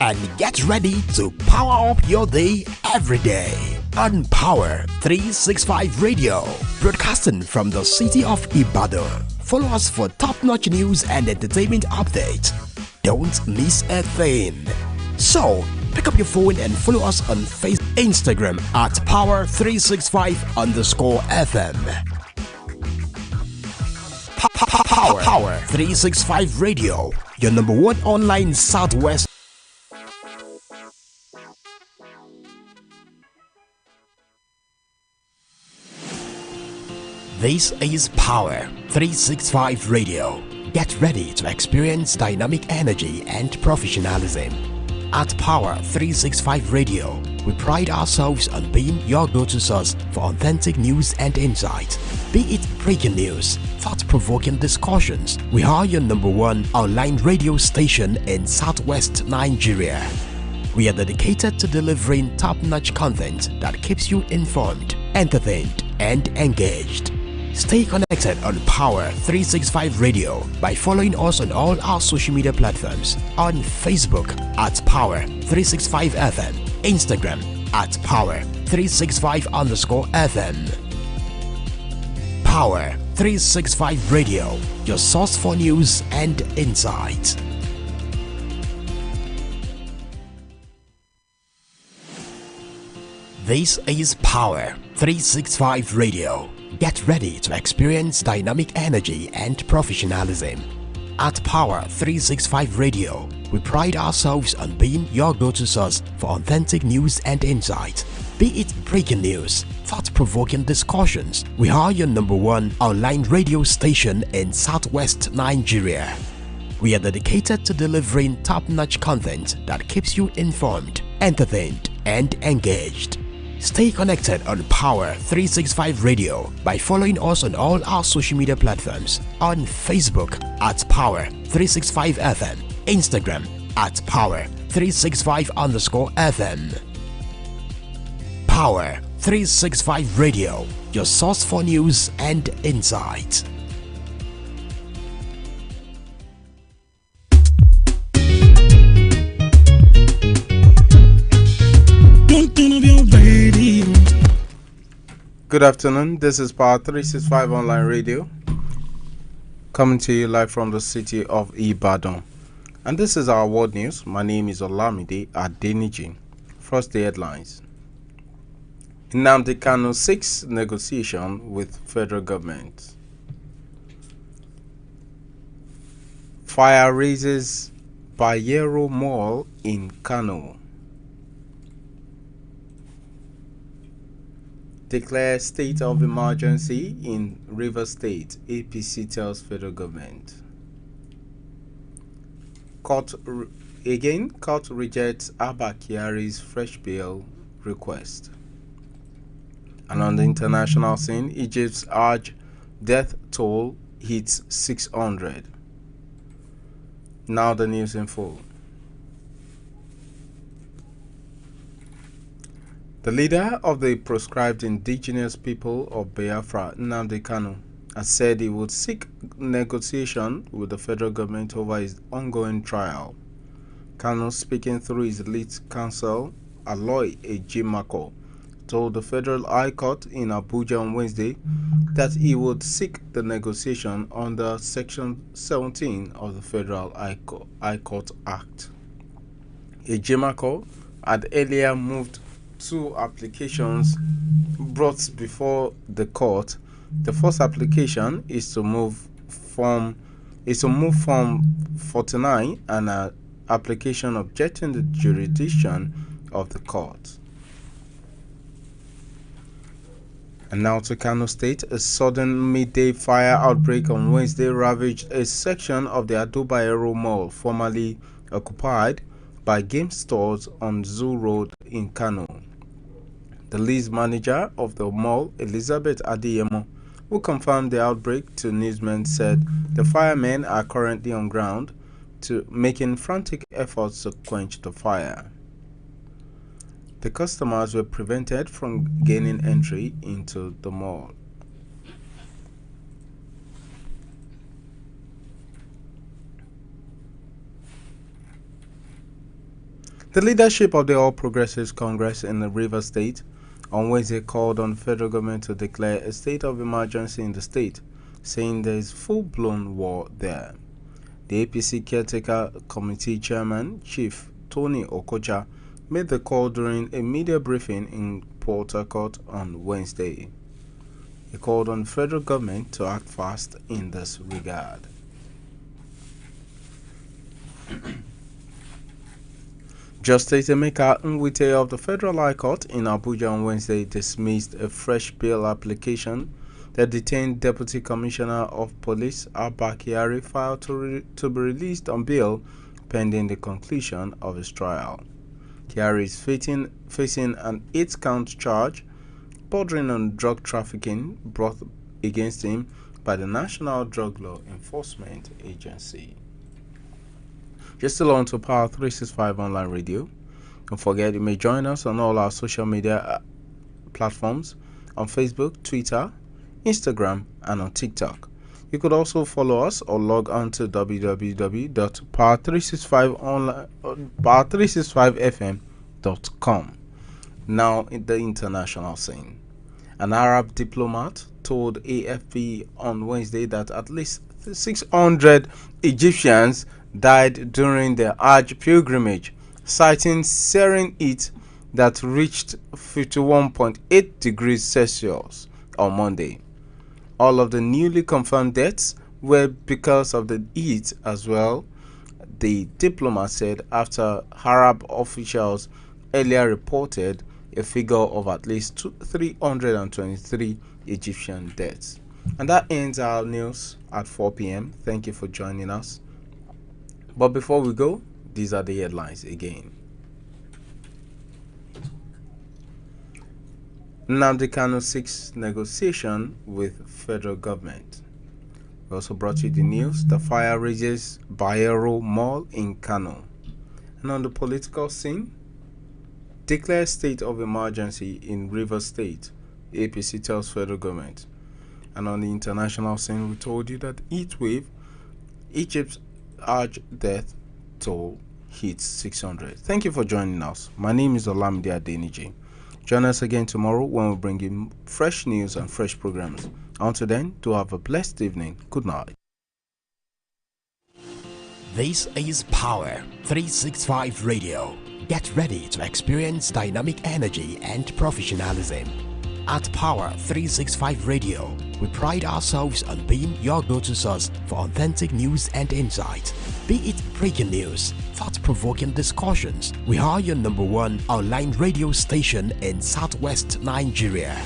and get ready to power up your day every day on Power 365 Radio, broadcasting from the city of Ibadan. Follow us for top-notch news and entertainment updates. Don't miss a thing. So, pick up your phone and follow us on Facebook, Instagram at Power365_FM. Power 365 Radio, your number one online Southwest. This is Power 365 Radio. Get ready to experience dynamic energy and professionalism. At Power 365 Radio, we pride ourselves on being your go-to source for authentic news and insight. Be it breaking news, thought-provoking discussions, we are your number one online radio station in Southwest Nigeria. We are dedicated to delivering top-notch content that keeps you informed, entertained, and engaged. Stay connected on Power 365 Radio by following us on all our social media platforms, on Facebook at Power 365 FM, Instagram at Power 365_FM. Power 365 Radio, your source for news and insight. This is Power 365 Radio. Get ready to experience dynamic energy and professionalism. At Power 365 Radio, we pride ourselves on being your go-to source for authentic news and insight. Be it breaking news, thought-provoking discussions, we are your number one online radio station in Southwest Nigeria. We are dedicated to delivering top-notch content that keeps you informed, entertained, and engaged. Stay connected on Power 365 Radio by following us on all our social media platforms, on Facebook at Power 365 FM, Instagram at Power 365_FM. Power 365 Radio, your source for news and insight. Good afternoon, this is Power 365 Online Radio, coming to you live from the city of Ibadan. And this is our world news. My name is Olamide Adeniji. First, the headlines. Nnamdi Kanu seeks negotiation with federal government. Fire raises Bayero Mall in Kano. Declare state of emergency in Rivers State, APC tells federal government. Court rejects Abba Kyari's fresh bail request. And on the international scene, Egypt's urge death toll hits 600. Now the news in full. The leader of the proscribed indigenous people of Biafra, Nnamdi Kanu, has said he would seek negotiation with the federal government over his ongoing trial. Kanu, speaking through his lead counsel, Aloy Ejimako, told the Federal High Court in Abuja on Wednesday that he would seek the negotiation under Section 17 of the Federal High Court Act. Ejimako had earlier moved two applications brought before the court. The first application is to move Form 49 and an application objecting the jurisdiction of the court. And now to Kano State, a sudden midday fire outbreak on Wednesday ravaged a section of the Adobayero Mall, formerly occupied by game stores on Zoo Road in Kano. The lease manager of the mall, Elizabeth Adeyemo, who confirmed the outbreak to newsmen, said the firemen are currently on ground making frantic efforts to quench the fire. The customers were prevented from gaining entry into the mall. The leadership of the All Progressives Congress in the Rivers State on Wednesday called on the federal government to declare a state of emergency in the state, saying there is full-blown war there. The APC Caretaker Committee Chairman, Chief Tony Okocha, made the call during a media briefing in Port Harcourt on Wednesday. He called on the federal government to act fast in this regard. Justice Emeka Nwite of the Federal High Court in Abuja on Wednesday dismissed a fresh bail application that detained Deputy Commissioner of Police Abba Kyari filed to be released on bail pending the conclusion of his trial. Kyari is facing an 8-count charge bordering on drug trafficking brought against him by the National Drug Law Enforcement Agency. You're still on to Power 365 Online Radio. Don't forget you may join us on all our social media platforms on Facebook, Twitter, Instagram, and on TikTok. You could also follow us or log on to www.power365fm.com. Now in the international scene. An Arab diplomat told AFP on Wednesday that at least 600 Egyptians died during the Hajj pilgrimage, citing searing heat that reached 51.8 degrees Celsius on Monday. All of the newly confirmed deaths were because of the heat as well, the diplomat said, after Arab officials earlier reported a figure of at least 323 Egyptian deaths. And that ends our news at 4 p.m. Thank you for joining us. But before we go, these are the headlines again. Nnamdi Kanu seeks negotiation with federal government. We also brought you the news. The fire rages Bayero Mall in Kano. And on the political scene, declare state of emergency in Rivers State. APC tells federal government. And on the international scene, we told you that heat wave, Egypt's Hajj death toll hits 600. Thank you for joining us. My name is Olamide Adeniji. Join us again tomorrow when we bring you fresh news and fresh programs. Until then, do have a blessed evening. Good night. This is Power 365 Radio. Get ready to experience dynamic energy and professionalism. At Power 365 Radio, we pride ourselves on being your go-to source for authentic news and insight. Be it breaking news, thought-provoking discussions, we are your #1 online radio station in Southwest Nigeria.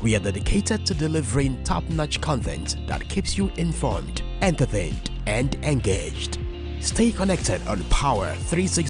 We are dedicated to delivering top-notch content that keeps you informed, entertained, and engaged. Stay connected on Power 365.